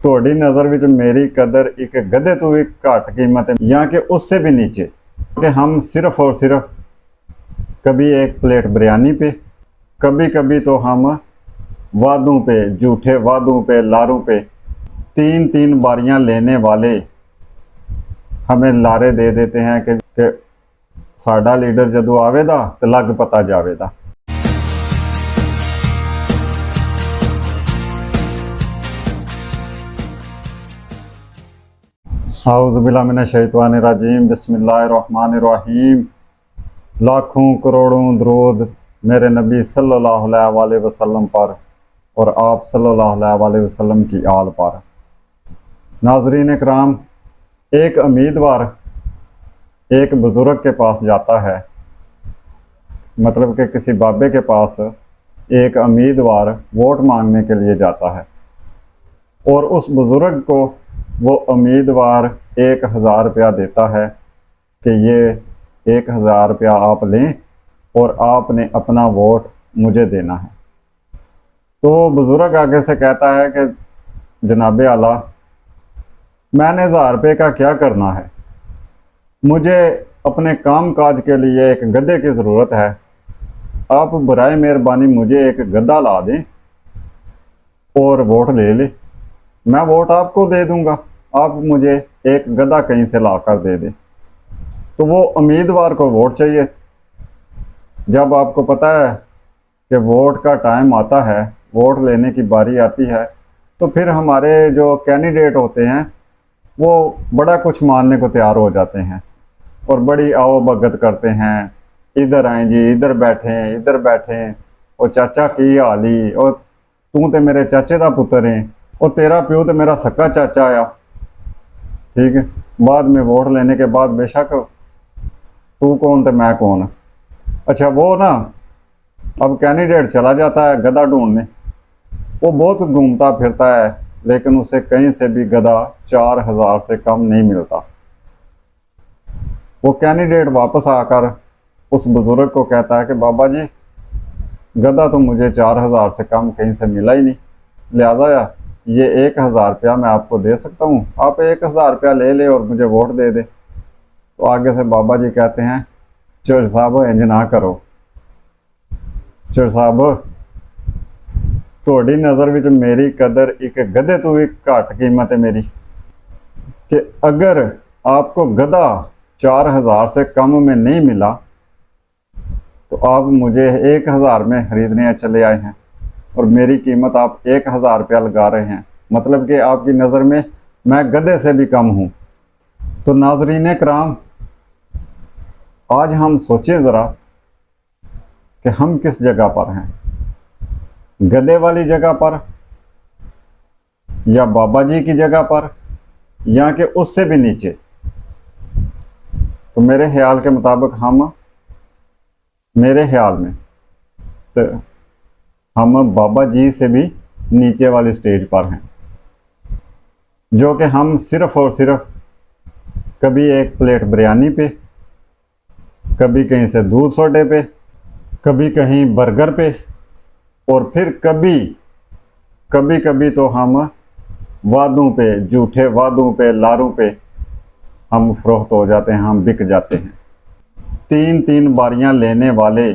ਤੁਹਾਡੀ नज़र विच मेरी कदर एक गधे तो भी घट कीमत है या कि उससे भी नीचे कि हम सिर्फ और सिर्फ कभी एक प्लेट बिरयानी पे, कभी कभी तो हम वादों पे, झूठे वादों पे, लारों पे तीन तीन बारियां लेने वाले हमें लारे दे देते हैं कि साडा लीडर जदों आवेगा तो लग पता जावेगा। औज़ुबिल्लाहिमिनश्शैतानिर्रजीम बिस्मिल्लाहिर्रहमानिर्रहीम। लाखों करोड़ों दरूद मेरे नबी सल्लल्लाहु अलैहि वसल्लम पर और आप सल्लल्लाहु अलैहि वसल्लम की आल पर। नाज़रीन कराम, एक उम्मीदवार एक बुज़ुर्ग के पास जाता है, मतलब कि किसी बाबे के पास एक उम्मीदवार वोट मांगने के लिए जाता है और उस बुज़ुर्ग को वो उम्मीदवार 1000 रुपया देता है कि ये 1000 रुपया आप लें और आपने अपना वोट मुझे देना है। तो बुज़ुर्ग आगे से कहता है कि जनाबे आला, मैंने 1000 रुपये का क्या करना है, मुझे अपने काम काज के लिए एक गधे की ज़रूरत है, आप बराए मेहरबानी मुझे एक गधा ला दें और वोट ले लें, मैं वोट आपको दे दूंगा, आप मुझे एक गधा कहीं से ला कर दे दें। तो वो उम्मीदवार को वोट चाहिए। जब आपको पता है कि वोट का टाइम आता है, वोट लेने की बारी आती है, तो फिर हमारे जो कैंडिडेट होते हैं वो बड़ा कुछ मानने को तैयार हो जाते हैं और बड़ी आओ भगत करते हैं, इधर आए जी, इधर बैठें, इधर बैठें, और चाचा की हाली, और तू तो मेरे चाचे का पुत्र है, और तेरा प्यो तो मेरा सक्का चाचा आया। ठीक है, बाद में वोट लेने के बाद बेशक तू कौन तो मैं कौन। अच्छा, वो ना अब कैंडिडेट चला जाता है गधा ढूंढने, वो बहुत घूमता फिरता है लेकिन उसे कहीं से भी गधा 4000 से कम नहीं मिलता। वो कैंडिडेट वापस आकर उस बुज़ुर्ग को कहता है कि बाबा जी, गधा तो मुझे 4000 से कम कहीं से मिला ही नहीं, लिहाजा ये 1000 रुपया मैं आपको दे सकता हूँ, आप 1000 रुपया ले ले और मुझे वोट दे दे। तो आगे से बाबा जी कहते हैं, चोर साहब इंज ना करो, चोर साहब थोड़ी नज़र विच मेरी कदर एक गधे तो भी घट कीमत है मेरी, कि अगर आपको गधा 4000 से कम में नहीं मिला तो आप मुझे 1000 में खरीदने चले आए हैं और मेरी कीमत आप 1000 रुपया लगा रहे हैं, मतलब कि आपकी नज़र में मैं गधे से भी कम हूँ। तो नाज़रीन कराम, आज हम सोचें ज़रा कि हम किस जगह पर हैं, गधे वाली जगह पर या बाबा जी की जगह पर या कि उससे भी नीचे। तो मेरे ख्याल के मुताबिक मेरे ख्याल में तो हम बाबा जी से भी नीचे वाली स्टेज पर हैं, जो कि हम सिर्फ और सिर्फ कभी एक प्लेट बिरयानी पे, कभी कहीं से दूध सोडे पे, कभी कहीं बर्गर पे, और फिर कभी कभी तो हम वादों पे, झूठे वादों पे, लारों पे हम फरोख्त हो जाते हैं, हम बिक जाते हैं। तीन तीन बारियां लेने वाले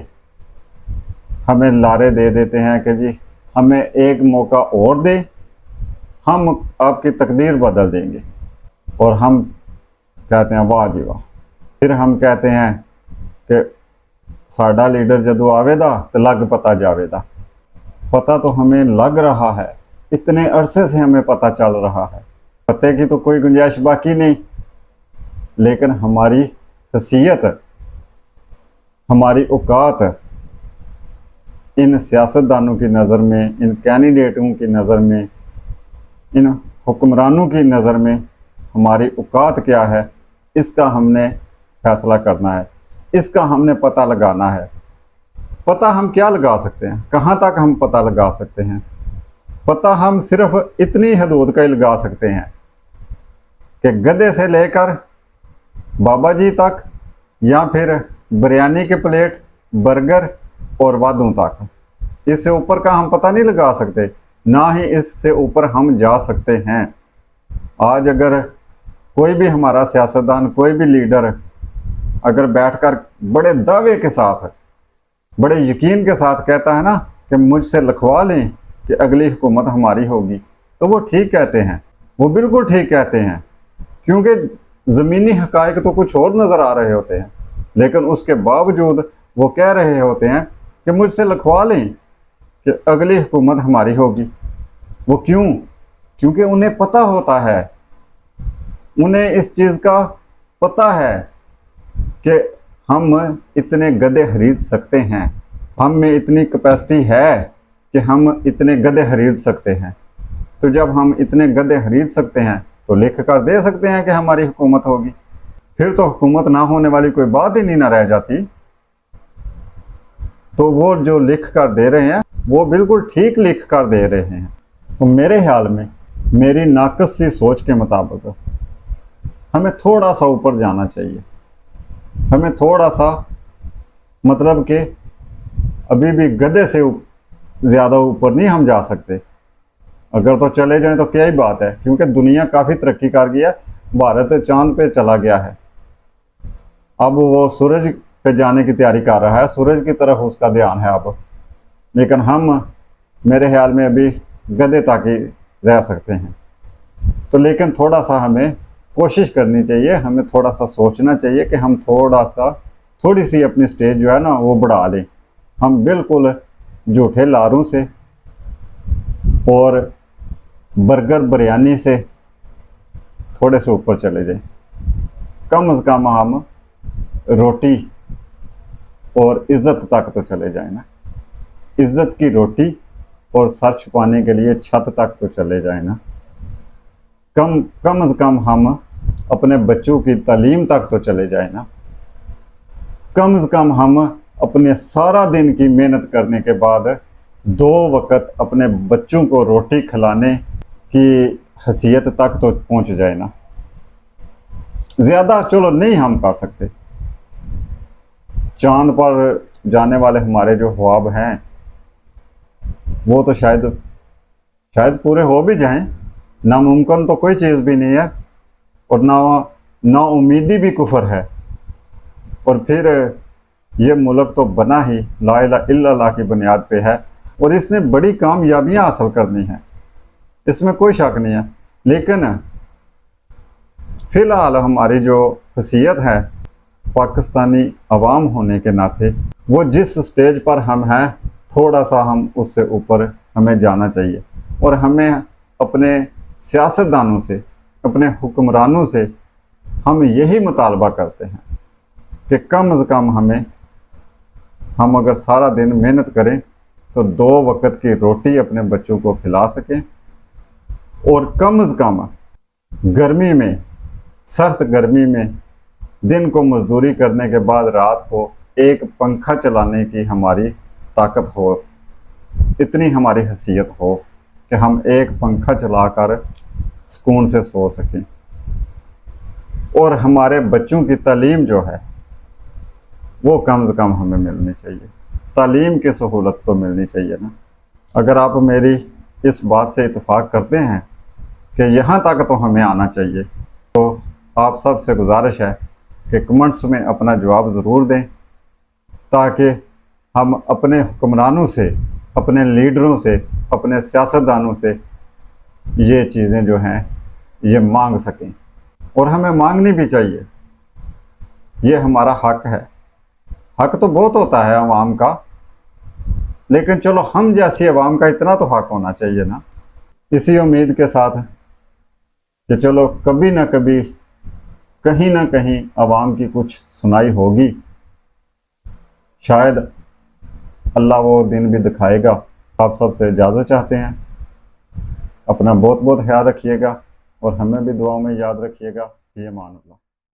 हमें लारे दे देते हैं कि जी हमें एक मौका और दे, हम आपकी तकदीर बदल देंगे, और हम कहते हैं वाह जी वाह। फिर हम कहते हैं कि साडा लीडर जदों आवेगा तो लग पता जावेगा। पता तो हमें लग रहा है, इतने अरसे से हमें पता चल रहा है, पते की तो कोई गुंजाइश बाकी नहीं, लेकिन हमारी हैसियत, हमारी औकात इन सियासतदानों की नज़र में, इन कैंडिडेटों की नज़र में, इन हुक्मरानों की नज़र में हमारी औकात क्या है, इसका हमने फैसला करना है, इसका हमने पता लगाना है। पता हम क्या लगा सकते हैं, कहाँ तक हम पता लगा सकते हैं? पता हम सिर्फ इतनी हदूद का ही लगा सकते हैं कि गधे से लेकर बाबा जी तक, या फिर बिरयानी के प्लेट, बर्गर और वादों तक, इससे ऊपर का हम पता नहीं लगा सकते। ना ही इससे ऊपर हम जा सकते हैं। आज अगर कोई भी हमारा सियासतदान, कोई भी लीडर अगर बैठकर बड़े दावे के साथ, बड़े यकीन के साथ कहता है ना कि मुझसे लिखवा लें कि अगली हुकूमत हमारी होगी, तो वो ठीक कहते हैं, वो बिल्कुल ठीक कहते हैं, क्योंकि ज़मीनी हकायक तो कुछ और नज़र आ रहे होते हैं, लेकिन उसके बावजूद वो कह रहे होते हैं कि मुझसे लिखवा लें कि अगली हुकूमत हमारी होगी। वो क्यों? क्योंकि उन्हें पता होता है, उन्हें इस चीज़ का पता है कि हम इतने गधे खरीद सकते हैं, हम में इतनी कैपेसिटी है कि हम इतने गधे खरीद सकते हैं। तो जब हम इतने गधे खरीद सकते हैं तो लिख कर दे सकते हैं कि हमारी हुकूमत होगी, फिर तो हुकूमत ना होने वाली कोई बात ही नहीं ना रह जाती। तो वो जो लिख कर दे रहे हैं वो बिल्कुल ठीक लिख कर दे रहे हैं। तो मेरे ख्याल में, मेरी नाक़िस सी सोच के मुताबिक हमें थोड़ा सा ऊपर जाना चाहिए। हमें थोड़ा सा, मतलब कि अभी भी गधे से ज़्यादा ऊपर नहीं हम जा सकते। अगर तो चले जाएं तो क्या ही बात है, क्योंकि दुनिया काफ़ी तरक्की कर गई है, भारत चांद पे चला गया है। अब वो सूरज पे जाने की तैयारी कर रहा है, सूरज की तरफ उसका ध्यान है अब। लेकिन हम, मेरे ख्याल में, अभी गधे तक ही रह सकते हैं। तो लेकिन थोड़ा सा हमें कोशिश करनी चाहिए, हमें थोड़ा सा सोचना चाहिए कि हम थोड़ी सी अपनी स्टेज जो है ना वो बढ़ा लें। हम बिल्कुल झूठे लारों से और बर्गर बिरयानी से थोड़े से ऊपर चले जाएं। कम से कम हम रोटी और इज़्ज़त तक तो चले जाएं ना। इज़्ज़त की रोटी और सर छुपाने के लिए छत तक तो चले जाएं ना। कम से कम हम अपने बच्चों की तालीम तक तो चले जाएं ना। कम से कम हम अपने सारा दिन की मेहनत करने के बाद 2 वक़्त अपने बच्चों को रोटी खिलाने की हैसियत तक तो पहुंच जाए ना। ज़्यादा चलो नहीं हम कर सकते। चांद पर जाने वाले हमारे जो ख्वाब हैं वो तो शायद पूरे हो भी जाएं। नामुमकिन तो कोई चीज़ भी नहीं है, और ना उम्मीदी भी कुफर है। और फिर ये मुल्क तो बना ही ला इलाहा इल्लल्लाह की बुनियाद पे है, और इसने बड़ी कामयाबियां हासिल करनी हैं, इसमें कोई शक नहीं है। लेकिन फ़िलहाल हमारी जो हैसियत है पाकिस्तानी अवाम होने के नाते, वो जिस स्टेज पर हम हैं, थोड़ा सा हम उससे ऊपर हमें जाना चाहिए। और हमें अपने सियासतदानों से, अपने हुक्मरानों से हम यही मुतालबा करते हैं कि कम से कम हम अगर सारा दिन मेहनत करें तो 2 वक़्त की रोटी अपने बच्चों को खिला सकें, और कम से कम गर्मी में, सख्त गर्मी में, दिन को मजदूरी करने के बाद रात को एक पंखा चलाने की हमारी ताकत हो, इतनी हमारी हैसियत हो कि हम एक पंखा चलाकर सुकून से सो सकें। और हमारे बच्चों की तालीम जो है वो कम से कम हमें मिलनी चाहिए। तालीम की सहूलत तो मिलनी चाहिए ना। अगर आप मेरी इस बात से इत्तेफाक करते हैं कि यहाँ तक तो हमें आना चाहिए, तो आप सब से गुजारिश है कि कमेंट्स में अपना जवाब ज़रूर दें, ताकि हम अपने हुक्मरानों से, अपने लीडरों से, अपने सियासतदानों से ये चीज़ें जो हैं ये मांग सकें। और हमें मांगनी भी चाहिए, ये हमारा हक है। हक तो बहुत होता है अवाम का, लेकिन चलो हम जैसी अवाम का इतना तो हक होना चाहिए ना। इसी उम्मीद के साथ कि चलो कभी ना कभी, कहीं ना कहीं अवाम की कुछ सुनाई होगी, शायद अल्लाह वो दिन भी दिखाएगा। आप सब से इजाज़त चाहते हैं। अपना बहुत बहुत ख्याल रखिएगा और हमें भी दुआओं में याद रखिएगा। ये मान अल्लाह।